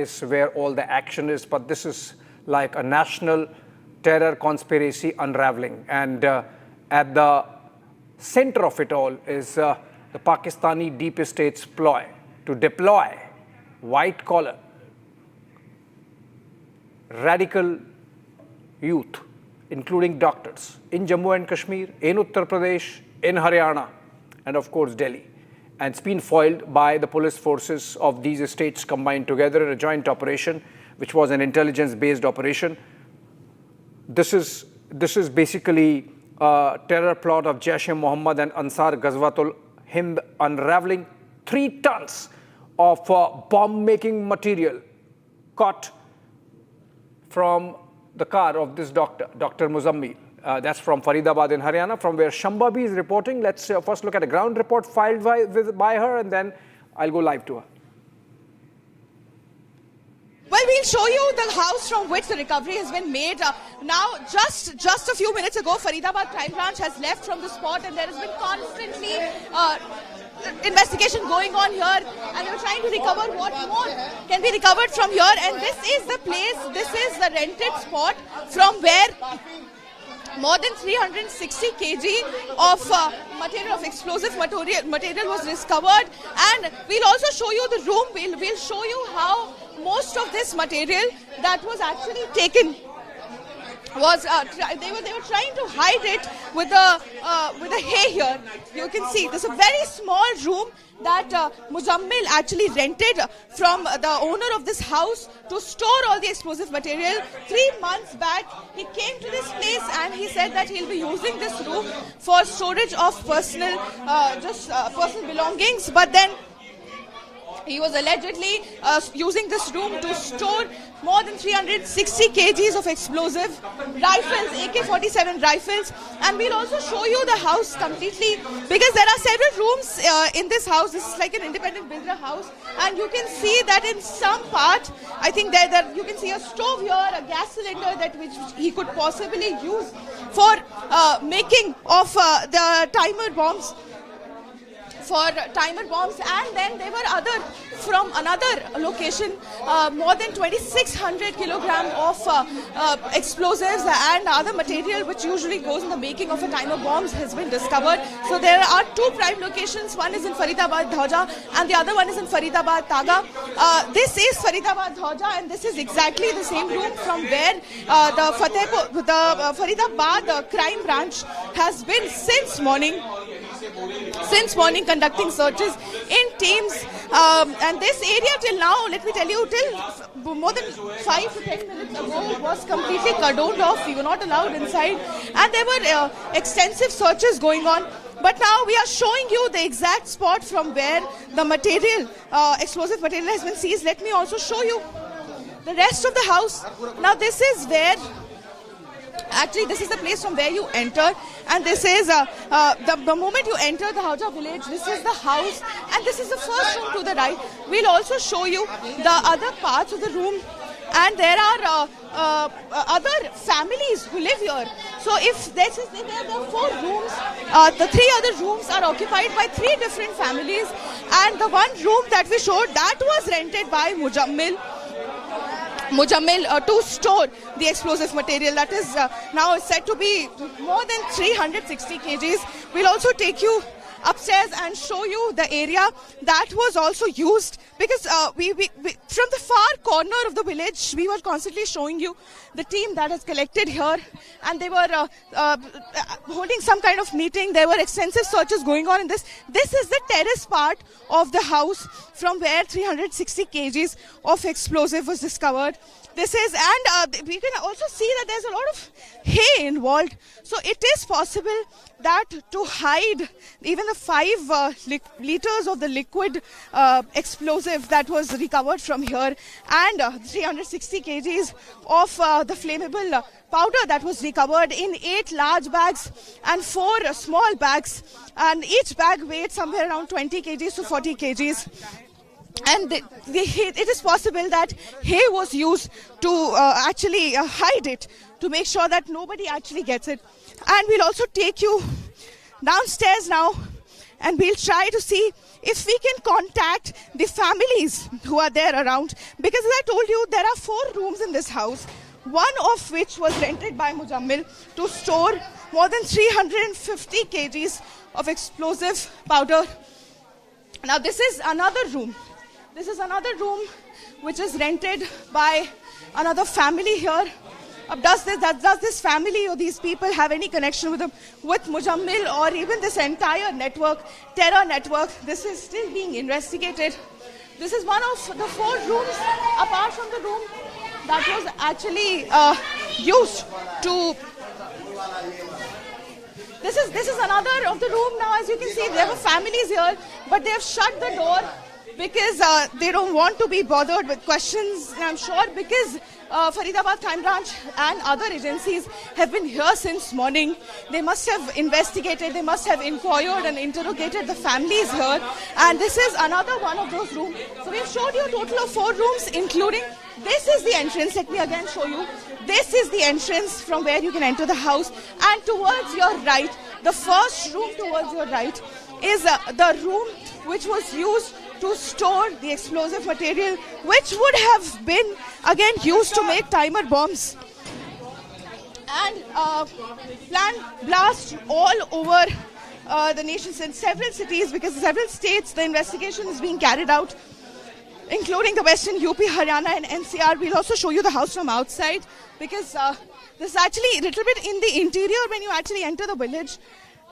place where all the action is, but this is like a national terror conspiracy unraveling. And at the center of it all is the Pakistani deep state's ploy to deploy white-collar radical youth, including doctors, in Jammu and Kashmir, in Uttar Pradesh, in Haryana, and of course Delhi. And it's been foiled by the police forces of these states combined together in a joint operation, which was an intelligence-based operation. This is basically a terror plot of Jaish-e-Mohammed and Ansar Ghazwatul Hind unraveling 3 tons of bomb-making material caught from the car of this doctor, Dr. Muzammil. That's from Faridabad in Haryana, from where Shambhavi is reporting. Let's first look at a ground report filed by her, and then I'll go live to her. Well, we'll show you the house from which the recovery has been made. Now, just a few minutes ago, Faridabad Crime Branch has left from the spot, and there has been constantly investigation going on here, and we're trying to recover what more can be recovered from here. And this is the place, this is the rented spot from where more than 360 kg of material, of explosive material was discovered. And we'll also show you the room. We'll show you how most of this material that was actually taken was they were trying to hide it with the hay here. You can see this is a very small room that Muzammil actually rented from the owner of this house to store all the explosive material. 3 months back, he came to this place and he said that he'll be using this room for storage of personal belongings. But then he was allegedly using this room to store more than 360 kgs of explosive rifles, AK-47 rifles. And we'll also show you the house completely, because there are several rooms in this house. This is like an independent builder house, and you can see that in some part, I think that you can see a stove here, a gas cylinder that which he could possibly use for making of the timer bombs. And then there were from another location, more than 2,600 kilogram of explosives and other material which usually goes in the making of a timer bombs has been discovered. So there are 2 prime locations. One is in Faridabad Dhauja and the other one is in Faridabad Taga. This is Faridabad Dhauja, and this is exactly the same room from where the Faridabad crime branch has been since morning conducting searches in teams, and this area till now, let me tell you, till more than 5 to 10 minutes ago was completely cordoned off. We were not allowed inside, and there were extensive searches going on. But now we are showing you the exact spot from where the material, explosive material, has been seized. Let me also show you the rest of the house. Now this is where, actually, this is the place from where you enter, and this is the moment you enter the Dhauja village. This is the house, and this is the first room to the right. We'll also show you the other parts of the room, and there are other families who live here. So if there are 4 rooms, the 3 other rooms are occupied by 3 different families, and the one room that we showed, that was rented by Muzammil to store the explosive material that is now said to be more than 360 kgs. We'll also take you upstairs and show you the area that was also used, because we from the far corner of the village, we were constantly showing you the team that has collected here, and they were holding some kind of meeting. There were extensive searches going on in this. This is the terrace part of the house from where 360 kgs of explosive was discovered. This is, and we can also see that there's a lot of hay involved. So it is possible that to hide even the 5 liters of the liquid explosive that was recovered from here, and 360 kgs of the flammable powder that was recovered in 8 large bags and 4 small bags, and each bag weighed somewhere around 20 kgs to 40 kgs. And it is possible that hay was used to actually hide it, to make sure that nobody actually gets it. And we'll also take you downstairs now and we'll try to see if we can contact the families who are there around. Because as I told you, there are 4 rooms in this house, one of which was rented by Muzammil to store more than 350 kgs of explosive powder. Now this is another room. This is another room which is rented by another family here. Does this family or these people have any connection with Muzammil or even this entire network, terror network? This is still being investigated. This is one of the 4 rooms, apart from the room that was actually used to. This is another of the room. Now, as you can see, there were families here, but they have shut the door because they don't want to be bothered with questions. And I'm sure because Faridabad Crime Branch and other agencies have been here since morning. They must have investigated, they must have inquired and interrogated the families here. And this is another one of those rooms. So we've showed you a total of 4 rooms, including this is the entrance. Let me again show you. This is the entrance from where you can enter the house. And towards your right, the first room towards your right is the room which was used to store the explosive material, which would have been again used to make timer bombs and plan blasts all over the nation in several cities, because in several states the investigation is being carried out, including the Western UP, Haryana and NCR. We'll also show you the house from outside, because this is actually a little bit in the interior when you actually enter the village.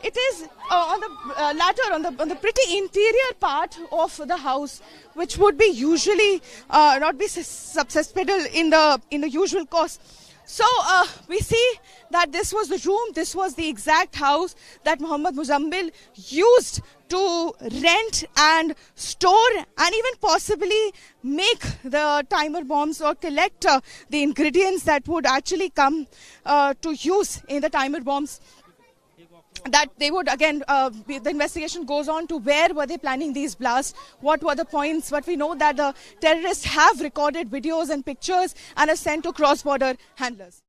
It is on the latter, on the pretty interior part of the house, which would be usually not be susceptible in the usual course. So we see that this was the room, this was the exact house that Mohammad Muzammil used to rent and store and even possibly make the timer bombs or collect the ingredients that would actually come to use in the timer bombs. That they would again, the investigation goes on to where were they planning these blasts, what were the points, but we know that the terrorists have recorded videos and pictures and are sent to cross-border handlers.